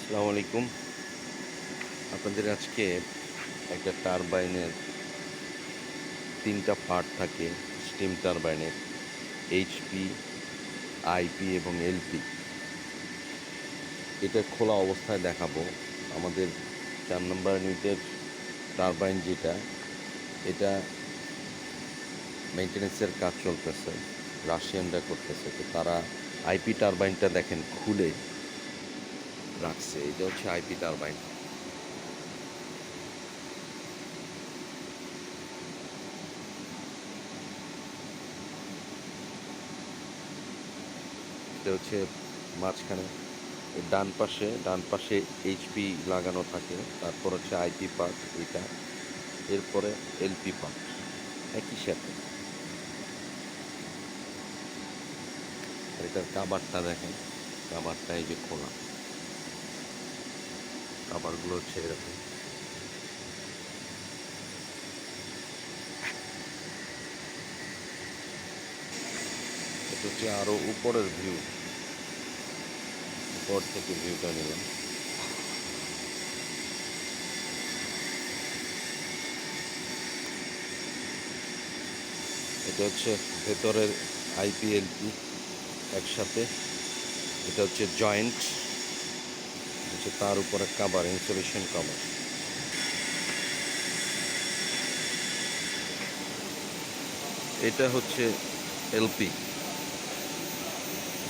আসসালামু আলাইকুম। আপনাদের আজকে একটা টারবাইনের ৩টা পার্ট থাকে স্টিম টারবাইনের, এইচপি, আইপি এবং এলপি। এটা খোলা অবস্থায় দেখাবো। আমাদের ৪ নম্বর ইউনিটের টারবাইন যেটা, এটা মেইনটেনেন্সের কাজ চলতেছে, রাশিয়ানরা করতেছে। তো তারা আইপি টারবাইনটা দেখেন খুলে রাখছে। এটা হচ্ছে আইপি টারবাইন। এটা হচ্ছে মাঝখানে ডান পাশে এইচপি লাগানো থাকে, তারপর হচ্ছে আইপি পার্ট এটা, এরপরে এলপি পার্ট একই সাথে। আর এটার কাভারটা দেখেন, কাভারটা এই যে খোলা, কাভারগুলো হচ্ছে এরকম। এটা হচ্ছে আরো উপরের ভিউ, উপর থেকে ভিউটা নিলাম। এটা হচ্ছে ভেতরের আইপি এলপি একসাথে। এটা হচ্ছে জয়েন্ট, হচ্ছে তার উপরে কাভার, ইনসুলেশন কাভার। এটা হচ্ছে এলপি,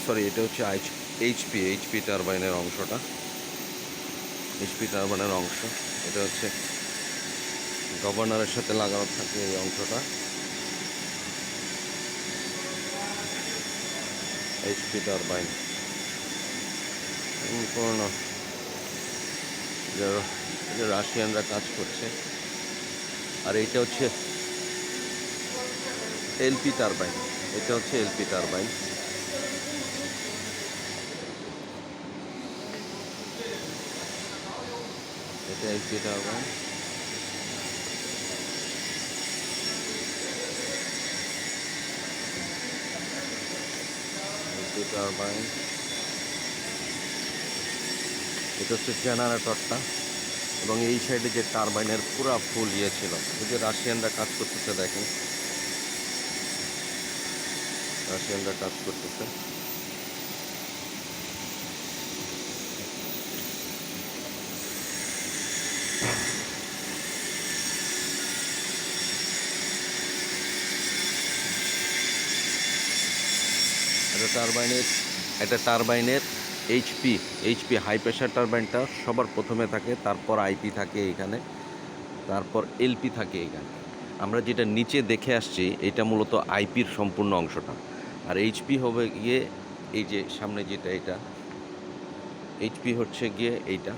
সরি এটা হচ্ছে এইচপি টারবাইনের অংশটা, এইচপি টারবাইনের অংশ। এটা হচ্ছে গভর্নরের সাথে লাগানো থাকে এই অংশটা, এইচপি টারবাইন পুরোনো, যে রাশিয়ানরা কাজ করছে। আর এইটা হচ্ছে এলপি টারবাইন, এটা হচ্ছে এলপি টারবাইন। এটা এলপি টারবাইন। LP turbine. এটা হচ্ছে জেনারেটরটা, এবং এই সাইডে যে টারবাইনের পুরা ফুল ইয়ে ছিল, ওই যে রাশিয়ানরা কাজ করতেছে দেখেন, রাশিয়ানরা কাজ করতেছে। এটা টারবাইনের এইচপি হাই প্রেশার টারবাইনটা সবার প্রথমে থাকে, তারপর আইপি থাকে এখানে, তারপর এলপি থাকে এখানে। আমরা যেটা নিচে দেখে আসছি এটা মূলত আইপির সম্পূর্ণ অংশটা, আর এইচপি হবে গিয়ে এই যে সামনে যেটা, এটা এইচপি হচ্ছে গিয়ে এইটা।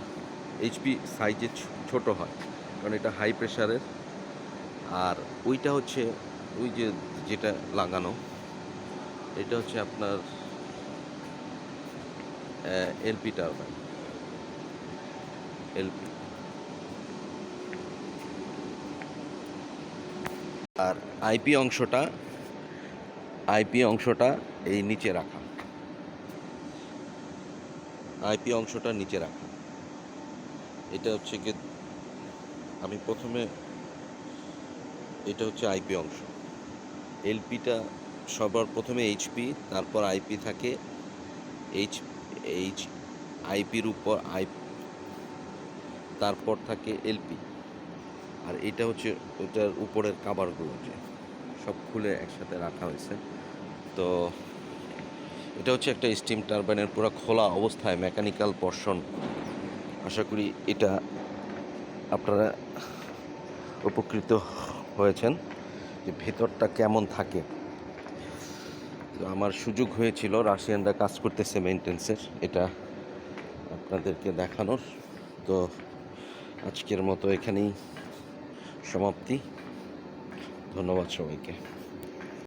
এইচপি সাইজে ছোট হয় কারণ এটা হাই প্রেশারের, আর ওইটা হচ্ছে ওই যে যেটা লাগানো, এটা হচ্ছে আপনার এলপি টারবাইন, এলপি। আর আইপি অংশটা আইপি অংশটা এই নিচে রাখা, আইপি অংশটা নিচে রাখা। এটা হচ্ছে গিয়ে আমি প্রথমে, এটা হচ্ছে আইপি অংশ। এলপিটা সবার প্রথমে এইচপি, তারপর আইপি থাকে, এইচ এইচ আইপির উপর তারপর থাকে এলপি। আর এটা হচ্ছে ওটার উপরের কাভারগুলো যে সব খুলে একসাথে রাখা হয়েছে। তো এটা হচ্ছে একটা স্টিম টারবাইনের পুরো খোলা অবস্থায় মেকানিক্যাল পোরশন। আশা করি এটা আপনারা উপকৃত হয়েছেন যে ভেতরটা কেমন থাকে। তো আমার সুযোগ হয়েছিল, রাশিয়ানরা কাজ করতেছে মেইনটেন্সের, এটা আপনাদেরকে দেখানোর। তো আজকের মতো এখানেই সমাপ্তি। ধন্যবাদ সবাইকে।